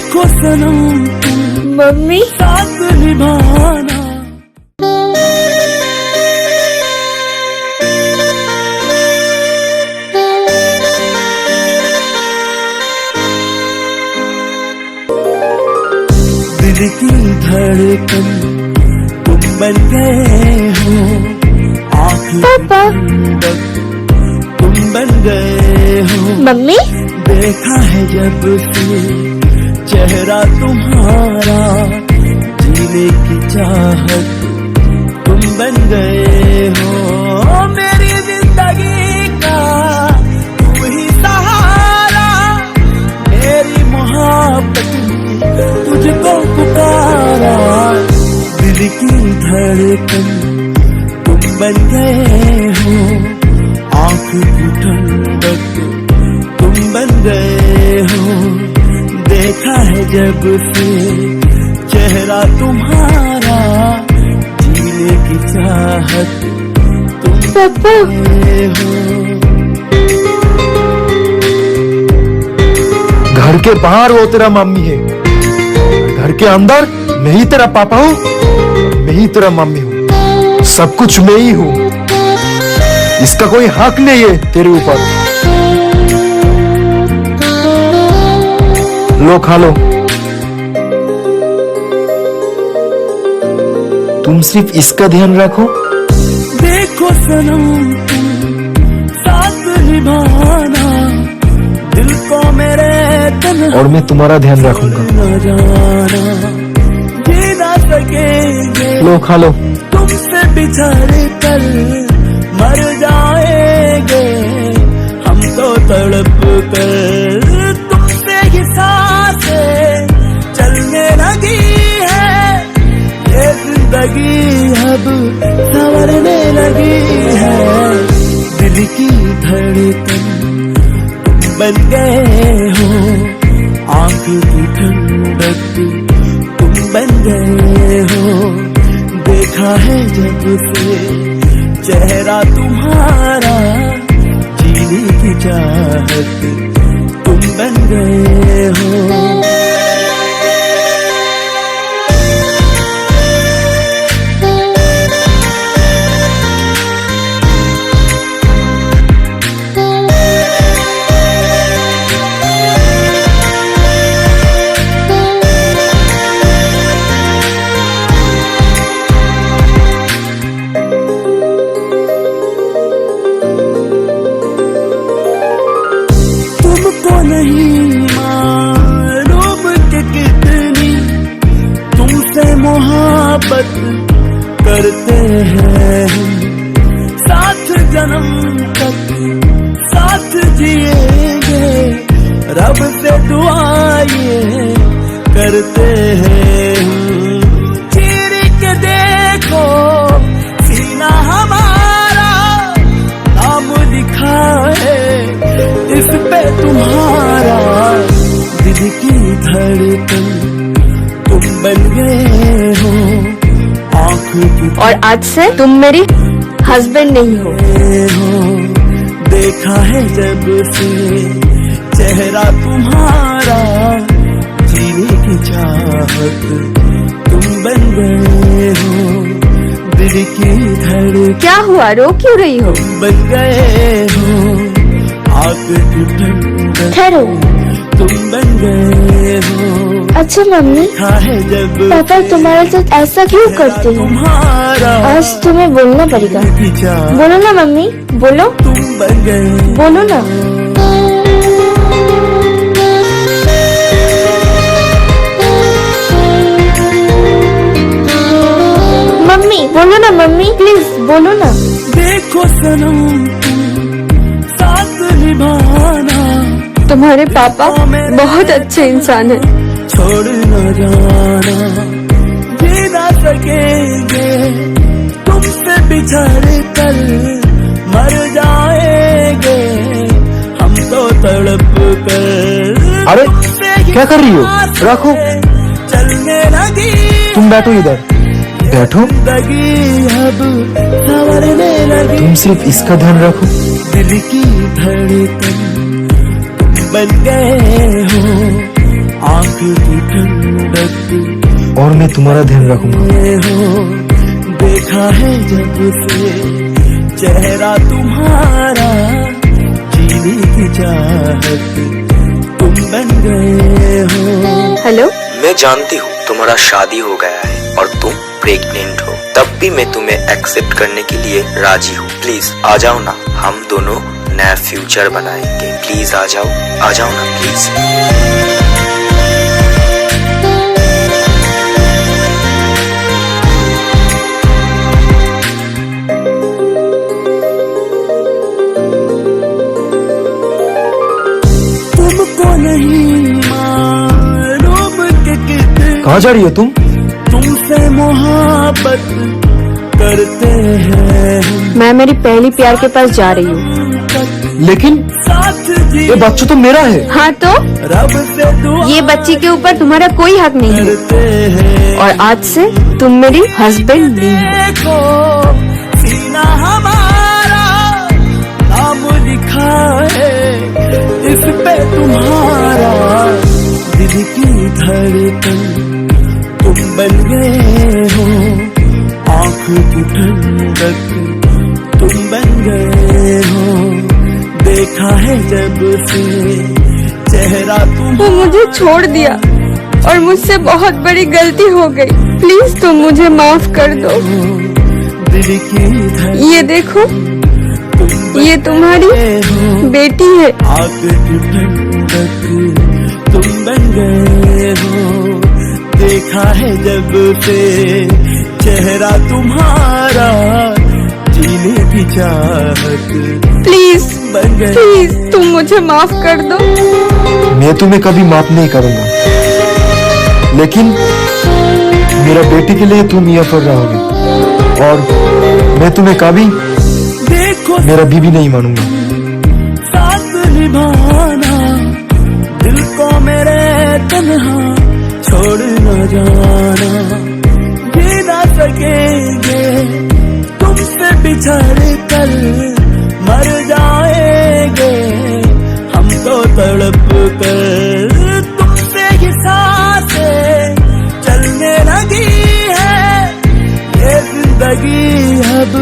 देखो सनम मम्मी साथ निभाना। दिल की धड़कन तुम बन गए हो, पापा तुम बन गए हो। मम्मी देखा है जब से चेहरा तुम्हारा, जीने की चाहत तुम बन गए हो। मेरी जिंदगी का तुम ही सहारा, मेरी मोहब्बत तुझको पुकारा। दिल की धड़कन तुम बन गए हो, आँख की ठंडक तुम बन गए हो। देखा है जब से चेहरा तुम्हारा, जीने की चाहत तुम पापा हो। घर के बाहर वो तेरा मम्मी है, घर के अंदर मैं ही तेरा पापा हूँ, मैं ही तेरा मम्मी हूँ, सब कुछ मैं ही हूँ। इसका कोई हक नहीं है तेरे ऊपर। लो खा लो। तुम सिर्फ इसका ध्यान रखो। देखो सनम साथ निभाना, दिल को मेरे तन्हा और मैं तुम्हारा ध्यान रखूंगा। न जाना, जी ना सकेंगे लो खा लो। तुमसे बिछड़ कर मर जाएंगे हम तो तड़प कर। तुमसे ही सांसें चलने लगी है, ये जिंदगी अब संवरने लगी है। दिल की धड़कन तुम बन गए हो, आँख की ठंडक तुम बन गए हो। देखा है जब से चेहरा तुम्हारा, जीने की चाहत तुम बन गए हो। नहीं मालूम कि कितनी तुमसे मोहब्बत करते हैं हम, साथ जन्म तक साथ जिएंगे, रब से दुआएं करते हैं हम। चीर के देखो सीना हमारा, नाम लिखा है इस पे तुम्हारा। दिल की धड़कन तुम बन गए हो, आँख की और आज से तुम मेरी हस्बैंड नहीं हो। देखा है जब से चेहरा तुम्हारा, जीने की चाहत तुम बन गए हो। दिल की धड़कन क्या हुआ, रो क्यों रही हो? बन गए हो, आग की ठंडक ठहरो। तुम बन गए हो। अच्छा मम्मी, है जब पापा तुम्हारे साथ ऐसा क्यों करते हैं? तुम्हारा आज तुम्हें बोलना पड़ेगा। बोलो ना मम्मी, बोलो। तुम बन गए, बोलो ना। मम्मी बोलो ना, मम्मी प्लीज बोलो ना। देखो सनम साथ निभाना, तुम्हारे पापा बहुत अच्छे इंसान हैं। छोड़ न जाना, जी ना सकेंगे तुमसे बिछड़ कर मर जाएंगे हम तो तड़प कर। अरे क्या कर रही हो? रखो। चलने लगी तुम बैठो इधर, बैठो। अब संवरने लगी। तुम सिर्फ इसका ध्यान रखो। दिल की धड़कन बन गए हो, आँख की मैं तुम्हारा ध्यान रखूंगा। ये हो देखा है जब से चेहरा तुम्हारा, जीने की चाहत तुम बन गए हो। हेलो, मैं जानती हूँ तुम्हारा शादी हो गया है और तुम प्रेग्नेंट हो, तब भी मैं तुम्हें एक्सेप्ट करने के लिए राजी हूँ। प्लीज आ जाओ ना, हम दोनों नया फ्यूचर बनाएंगे। प्लीज आ जाओ ना प्लीज। तुमको नहीं मालूम कि कितने कहाँ जा रही हो तुम? तुमसे मोहब्बत करते हैं हम, मैं मेरी पहली प्यार के पास जा रही हूँ। लेकिन साथ जी ये बच्चा तो मेरा है। हाँ तो रब से दुआ ये बच्ची के ऊपर तुम्हारा कोई हक नहीं है करते हैं। और आज से तुम मेरी हस्बैंड नहीं हो। देखो सीना हमारा नाम लिखा है इस पे तुम्हारा, दिल की धड़कन तुम बन गए हो, आँख की ठंडक तुम बन गए हो। देखा है जब से चेहरा वो तुम्हारा, मुझे छोड़ दिया और मुझसे बहुत बड़ी गलती हो गई। प्लीज तुम मुझे माफ कर दो। दिल की धड़कन ये देखो, तुम ये तुम्हारी हो, बेटी है। आग की ठंडक तुम बन गए हो। देखा है जब से चेहरा तुम्हारा, जीने की चाहत प्लीज बन गए। प्लीज तुम मुझे माफ कर दो। मैं तुम्हें कभी माफ नहीं करूंगा, लेकिन मेरा बेटी के लिए तुम यहाँ पर रहोगे और मैं तुम्हें कभी देखो मेरा बीवी नहीं मानूंगा। साथ निभाना, दिल को मेरे तन्हा छोड़ न जाना। जी ना सकेंगे तुमसे बिछड़ कर, मर जाएंगे हम तो तड़प कर। तुमसे ही सांसें चलने लगी है, ये जिंदगी अब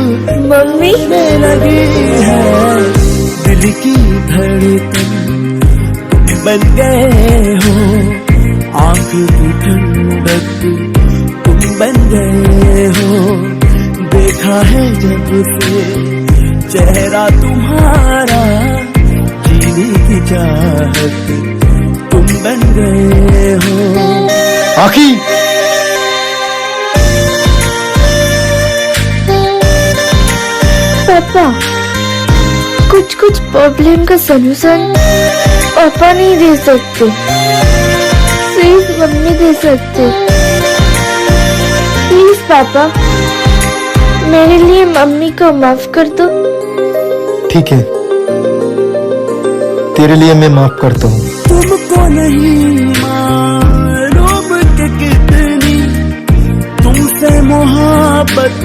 मम्मी चलने लगी है। दिल की धड़कन तुम बन गए हो, आँख की ठंडक तुम बन गए हो। देखा है जब से चेहरा तुम्हारा, जीने की चाहत तुम बन गए हो। आखी, पापा, कुछ प्रॉब्लम का सलूशन पापा नहीं दे सकते, सिर्फ मम्मी दे सकते। प्लीज पापा, मेरे लिए मम्मी को माफ कर दो। ठीक है, तेरे लिए मैं माफ करता हूँ। तुमको नहीं मालूम कि कितनी तुमसे मोहब्बत